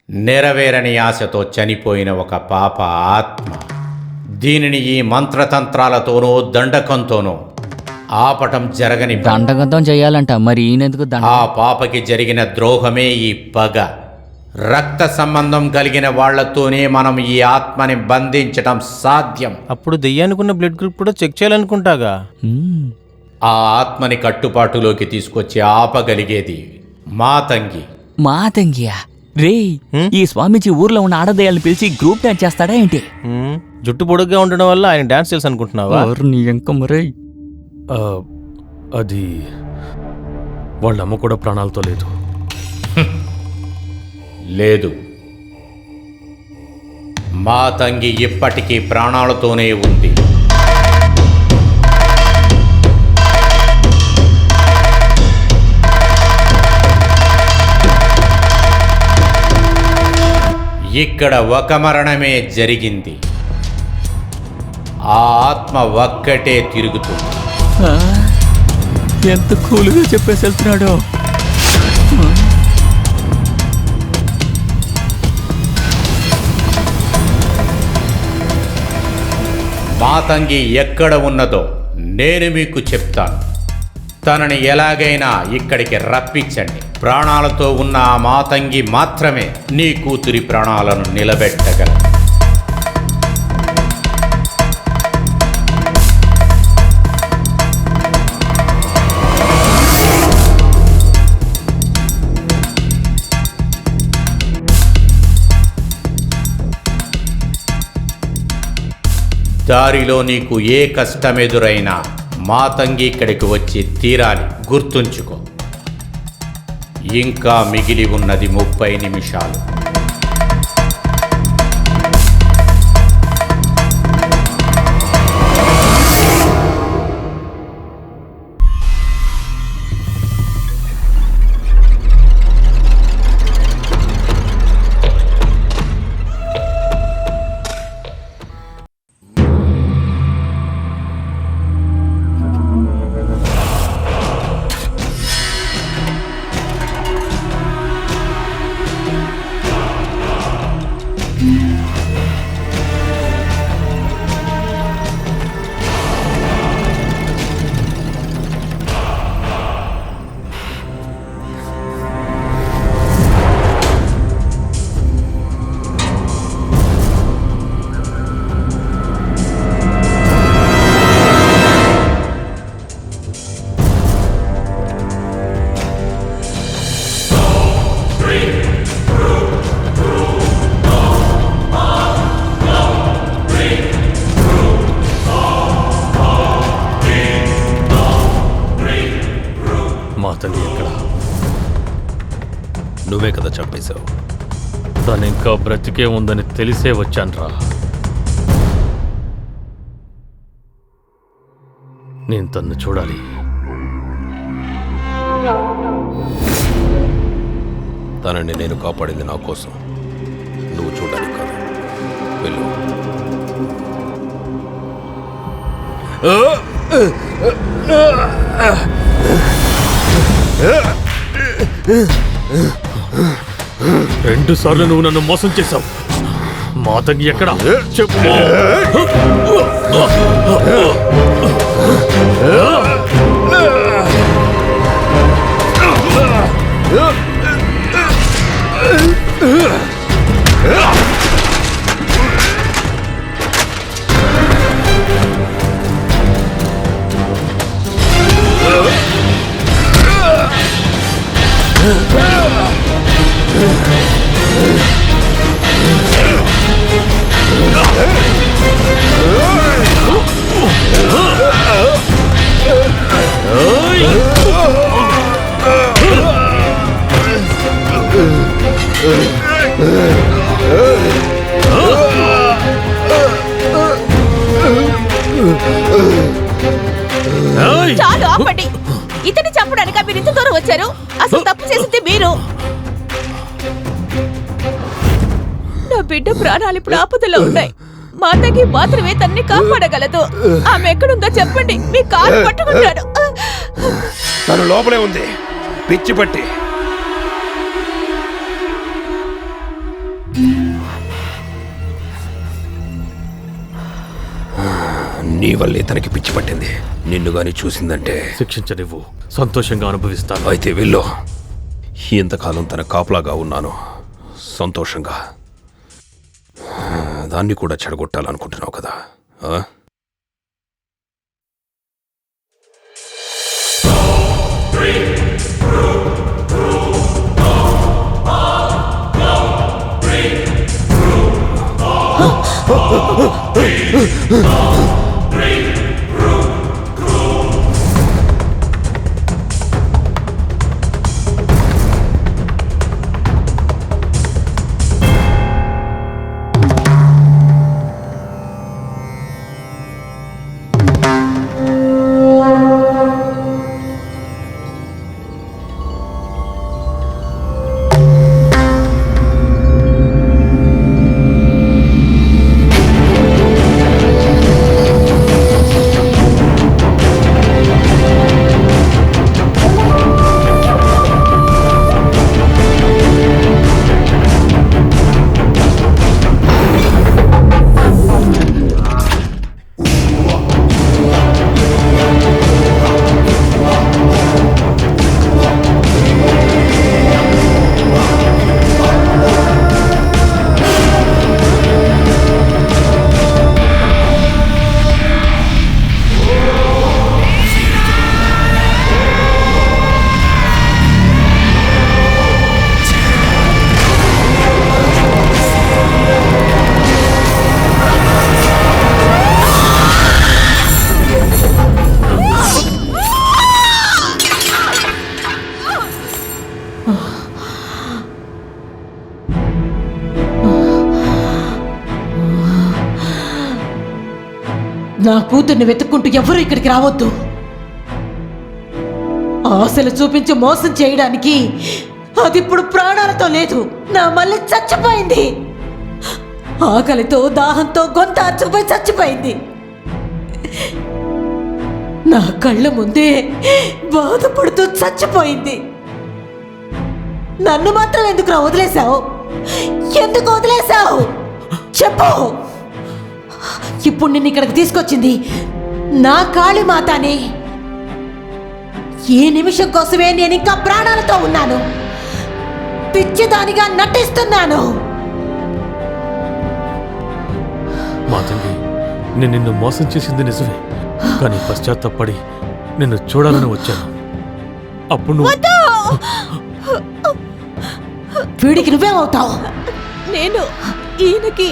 నెరవేరని ఆశతో చనిపోయిన ఒక పాప ఆత్మ. దీనిని ఈ మంత్రతంత్రాలతోనో దండకంతోనో ఆపటం జరగని. దండకంతం చేయాలంట, మరి ఈయనెందుకు ఆ పాపకి జరిగిన ద్రోహమే ఈ పగ. రక్త సంబంధం కలిగిన వాళ్లతోనే మనం ఈ ఆత్మని బంధించటం సాధ్యం. అప్పుడు దెయ్యానికున్న బ్లడ్ గ్రూప్ కూడా చెక్ చేయాలనుకుంటాగా. ఆ ఆత్మని కట్టుబాటులోకి తీసుకొచ్చి ఆపగలిగేది మాతంగి. మాతంగియా? రే, ఈ స్వామీజీ ఊర్లో ఉన్న ఆడదయాలను పిలిచి గ్రూప్ డాన్స్ చేస్తాడా ఏంటి? జుట్టు పొడుగ్గా ఉండడం వల్ల ఆయన డాన్స్ తెలుసు అనుకుంటున్నావా? అది వాళ్ళ అమ్మ కూడా ప్రాణాలతో లేదు. లేదు, మాతంగి ఇప్పటికీ ప్రాణాలతోనే ఉంది. ఇక్కడ ఒక మరణమే జరిగింది. ఆ ఆత్మ ఒక్కటే తిరుగుతుంది. ఎంత కూలుగా చెప్పేసి వెళ్తున్నాడో. మాతంగి ఎక్కడ ఉన్నదో నేను మీకు చెప్తాను. తనని ఎలాగైనా ఇక్కడికి రప్పించండి. ప్రాణాలతో ఉన్న ఆ మాతంగి మాత్రమే నీ కూతురి ప్రాణాలను నిలబెట్టగలదు. దారిలో నీకు ఏ కష్టమెదురైనా మాతంగి ఇక్కడికి వచ్చి తీరాలి. గుర్తుంచుకో. ఇంకా మిగిలి ఉన్నది 30 నిమిషాలు. మాతంగి ఎక్కడ? నువ్వే కదా చంపేశావు. తను ఇంకా బ్రతికే ఉందని తెలిసే వచ్చాన్రా. నేను తన్ను చూడాలి. తనని నేను కాపాడింది నా కోసం, నువ్వు చూడడానికి కాదు. వెళ్ళు. రెండు సార్లు నువ్వు నన్ను మోసం చేశావు. మాతంగి ఎక్కడ చెప్పు. చాలు, ఆపండి. ఇతని చంపడానికి మీరు ఇంత దూరం వచ్చారు. అసలు తప్పు చేసింది మీరు. నా బిడ్డ ప్రాణాలు ఇప్పుడు ఆపదలో ఉన్నాయి. మాతకి మాత్రమే తన్ని కాపాడగలదు. ఆమె ఎక్కడుందో చెప్పండి, మీ కారు పట్టుకుంటాడు. తను లోపలే ఉంది, పిచ్చి పట్టి. నీ వల్లే తనకి పిచ్చి పట్టింది. నిన్ను గాని చూసిందంటే శిక్షించనివ్వు, సంతోషంగా అనుభవిస్తాను. అయితే వెళ్ళు. ఇంతకాలం తన కాపలాగా ఉన్నాను సంతోషంగా. దాన్ని కూడా చెడగొట్టాలనుకుంటున్నావు కదా? ఆ? నా కూతుర్ని వెతుక్కుంటూ ఎవరు ఇక్కడికి రావద్దు. ఆశలు చూపించి మోసం చేయడానికి అది ఇప్పుడు ప్రాణాలతో లేదు. నా మళ్ళీ చచ్చిపోయింది. ఆకలితో దాహంతో గొంత అచ్చుపోయి చచ్చిపోయింది. నా కళ్ళ ముందే బాధపడుతూ చచ్చిపోయింది. నన్ను మాత్రం ఎందుకు వదిలేశావు? ఎందుకు వదిలేశావు చెప్పు. ఇప్పుడు నిన్ను ఇక్కడికి తీసుకొచ్చింది నా కాళీమాతని. ఈ నిమిషం కోసమే నేను ఇంకా ప్రాణాలతో ఉన్నాను. పిచ్చిదానిగా నటిస్తున్నాను. మాతంగి, నేను నిన్ను మోసం చేసింది నిజమే, కానీ పశ్చాత్తాపడి నిన్ను చూడాలని వచ్చాను. అప్పుడు నువ్వు వీడికి నువ్వేమవుతావు? నేను ఈయనకి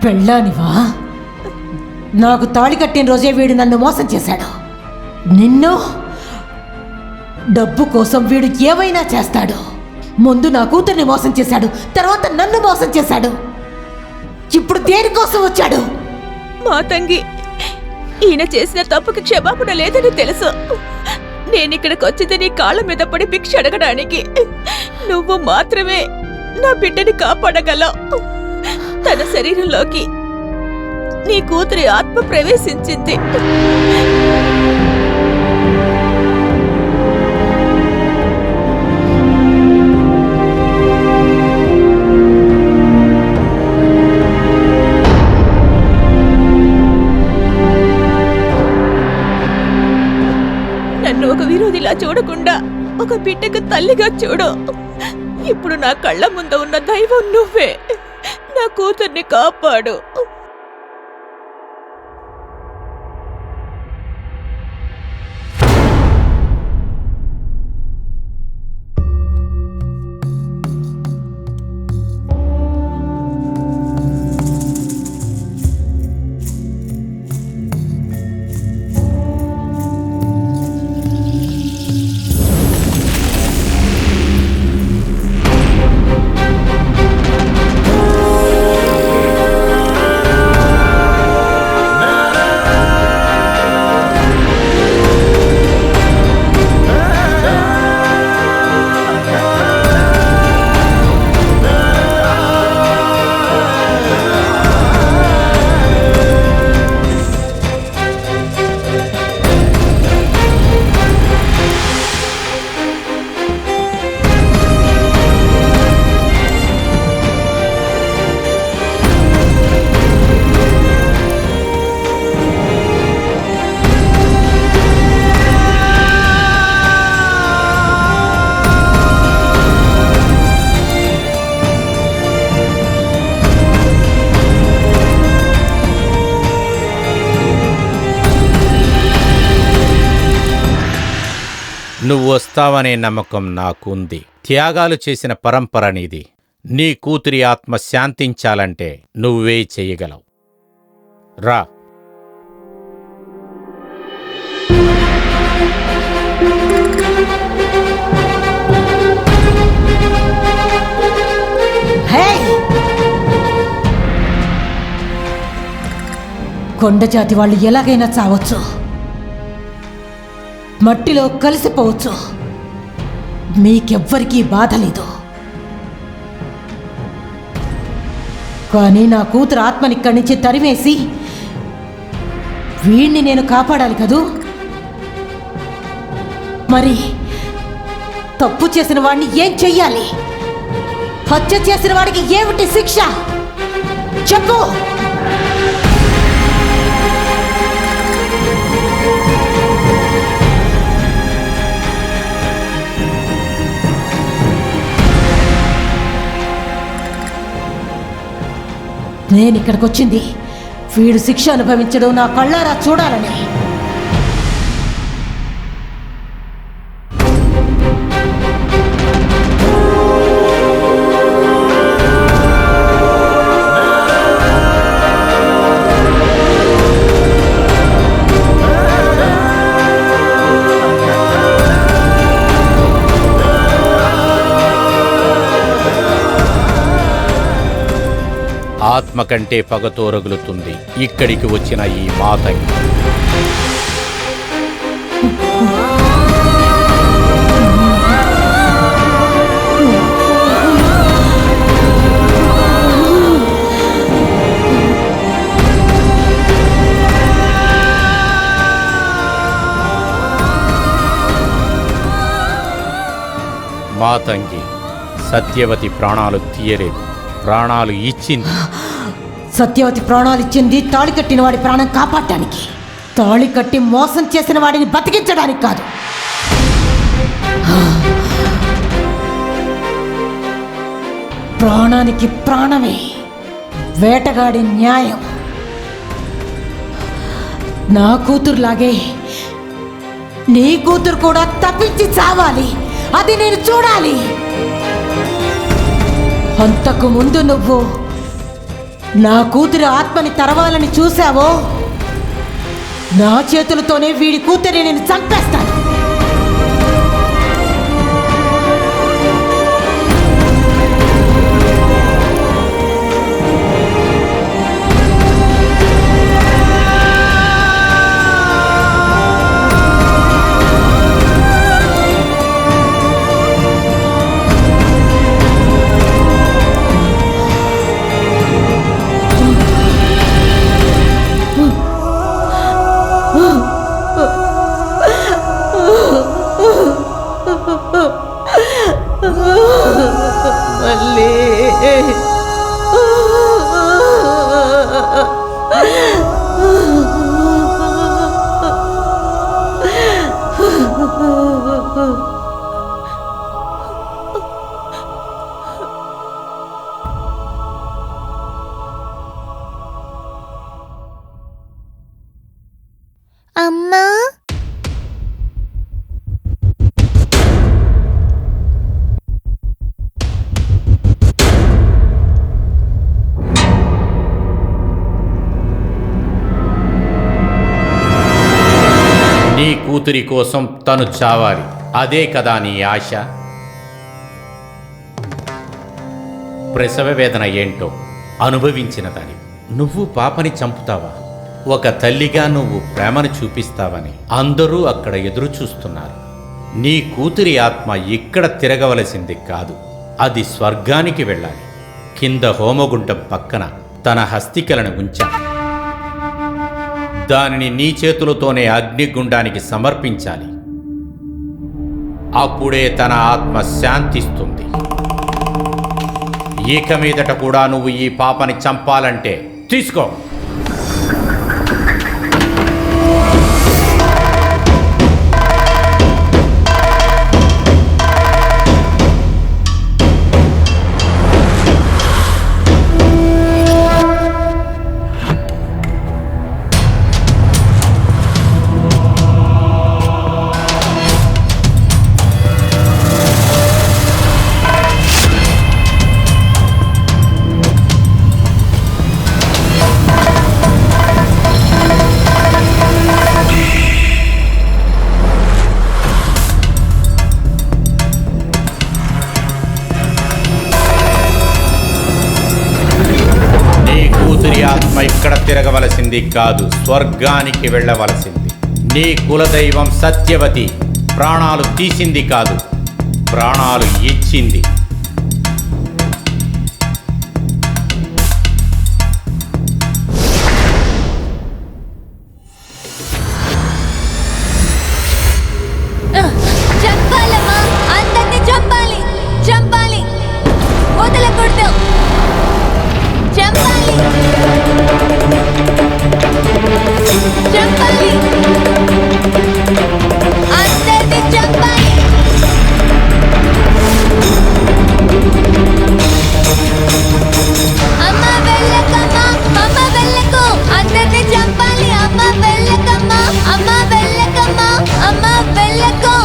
పెళ్ళానివా? నాకు తాళి కట్టిన రోజే వీడు నన్ను మోసం చేశాడు. నిన్ను డబ్బు కోసం వీడు ఏమైనా చేస్తాడు. ముందు నా కూతుర్ని మోసం చేశాడు, తర్వాత నన్ను మోసం చేశాడు. ఇప్పుడు దేనికోసం వచ్చాడు? మాతంగి, ఈయన చేసిన తప్పుకి క్షమాపణ లేదని తెలుసు. నేనిక్కడికి వచ్చింది నీ కాళ్ళ మీద పడి భిక్ష అడగడానికి. నువ్వు మాత్రమే నా బిడ్డని కాపాడగలవు. తన శరీరంలోకి నీ కూతురి ఆత్మ ప్రవేశించింది. నన్ను ఒక విరోధిలా చూడకుండా ఒక బిడ్డకు తల్లిగా చూడు. ఇప్పుడు నా కళ్ళ ముందు ఉన్న దైవం నువ్వే. నా కూతుర్ని కాపాడు. నువ్వు వస్తావనే నమ్మకం నాకుంది. త్యాగాలు చేసిన పరంపర నీది. నీ కూతురి ఆత్మ శాంతించాలంటే నువ్వే చెయ్యగలవు. రా. కొండజాతి వాళ్ళు ఎలాగైనా చావచ్చు, మట్టిలో కలిసిపోవచ్చు. మీకెవ్వరికీ బాధ లేదు. కానీ నా కూతురు ఆత్మని ఇక్కడి నుంచి తరిమేసి వీణ్ణి నేను కాపాడాలి కదూ. మరి తప్పు చేసిన వాడిని ఏం చెయ్యాలి? హత్య చేసిన వాడికి ఏమిటి శిక్ష చెప్పు. నేనిక్కడికి వచ్చింది వీడు శిక్ష అనుభవించడం నా కళ్ళారా చూడాలని. ఆత్మ కంటే పగతో రగులుతుంది ఇక్కడికి వచ్చిన ఈ మాతంగి. మాతంగి సత్యవతి ప్రాణాలు తీయలేదు, ప్రాణాలు ఇచ్చింది. సత్యవతి ప్రాణాలు ఇచ్చింది తాళి కట్టిన వాడి ప్రాణం కాపాడటానికి, తాళి కట్టి మోసం చేసిన వాడిని బతికించడానికి కాదు. ప్రాణానికి ప్రాణమే వేటగాడి న్యాయం. నా కూతురులాగే నీ కూతురు కూడా తప్పించి చావాలి, అది నేను చూడాలి. అంతకు ముందు నువ్వు నా కూతురి ఆత్మని తరవాలని చూశావో నా చేతులతోనే వీడి కూతురి నేను చంపేస్తాను. అమ్మా, నీ కూతురి కోసం తను చావాలి, అదే కదా నీ ఆశ? ప్రసవ వేదన ఏంటో అనుభవించినదని నువ్వు పాపని చంపుతావా? ఒక తల్లిగా నువ్వు ప్రేమను చూపిస్తావని అందరూ అక్కడ ఎదురు చూస్తున్నారు. నీ కూతురి ఆత్మ ఇక్కడ తిరగవలసింది కాదు, అది స్వర్గానికి వెళ్ళాలి. కింద హోమగుండం పక్కన తన హస్తికలను ఉంచాలి. దానిని నీ చేతులతోనే అగ్నిగుండానికి సమర్పించాలి. అప్పుడే తన ఆత్మ శాంతిస్తుంది. ఇక మీదట కూడా నువ్వు ఈ పాపని చంపాలంటే తీసుకో. ఆత్మ ఇక్కడ తిరగవలసింది కాదు, స్వర్గానికి వెళ్ళవలసింది. నీ కులదైవం సత్యవతి ప్రాణాలు తీసింది కాదు, ప్రాణాలు ఇచ్చింది. చంపాలమ్మా, అందరినీ చంపాలి, చంపాలి, వదలకూడదు, చంపాలి, చంపాలి, అందరినీ చంపాలి. అమ్మ వెళ్ళకమ్మా, అమ్మ వెళ్ళకు, అందరినీ చంపాలి. అమ్మ వెళ్ళకమ్మా, అమ్మ వెళ్ళకమ్మా, అమ్మ వెళ్ళకు,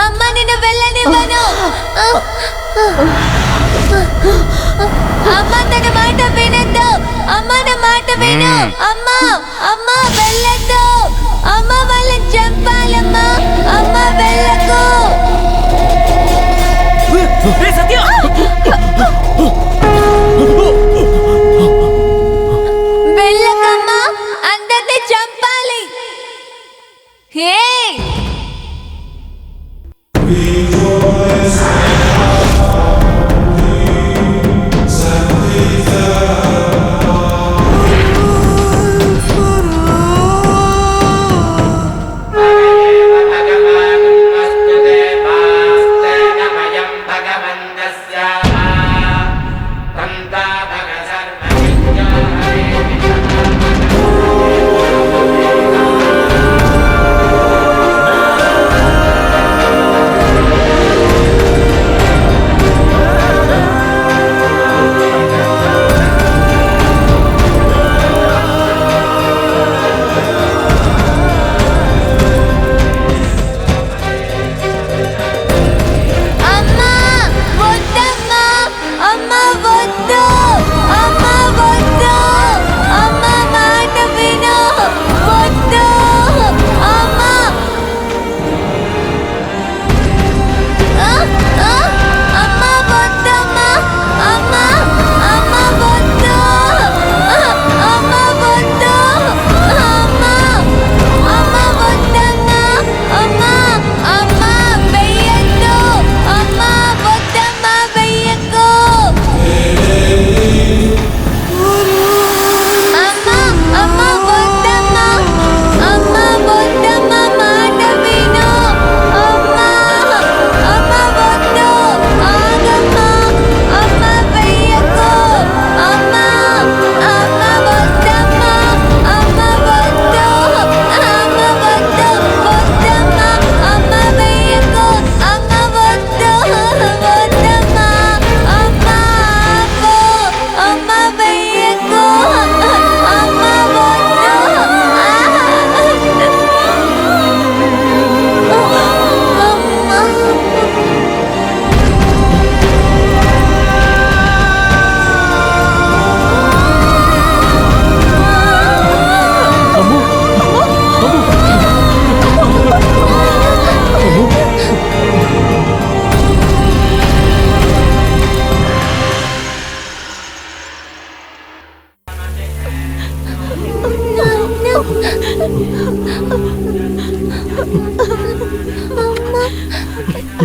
అమ్మ నిన్ను వెళ్ళనివ్వను. అమ్మ తన మాట వినద్దు, అమ్మ నా మాట విను. అమ్మ, అమ్మ వెళ్ళద్దు, అమ్మ వాళ్ళని చంపాలమ్మా, అమ్మ వెళ్ళకు. వెళ్ళకమ్మా, అందరినీ చంపాలి. హే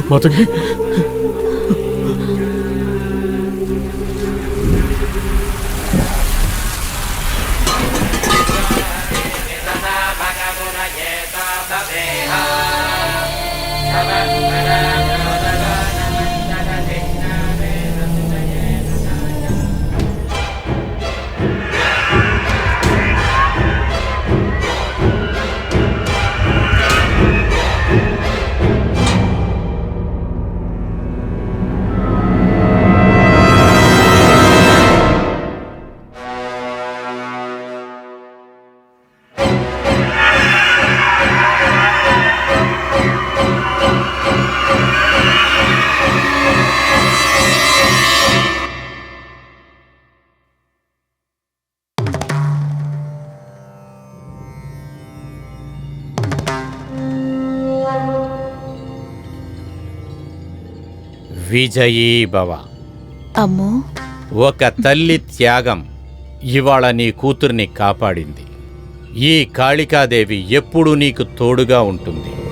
మాతంగి విజయీ భవ. అమ్మో, ఒక తల్లి త్యాగం ఇవాళ నీ కూతుర్ని కాపాడింది. ఈ కాళికాదేవి ఎప్పుడూ నీకు తోడుగా ఉంటుంది.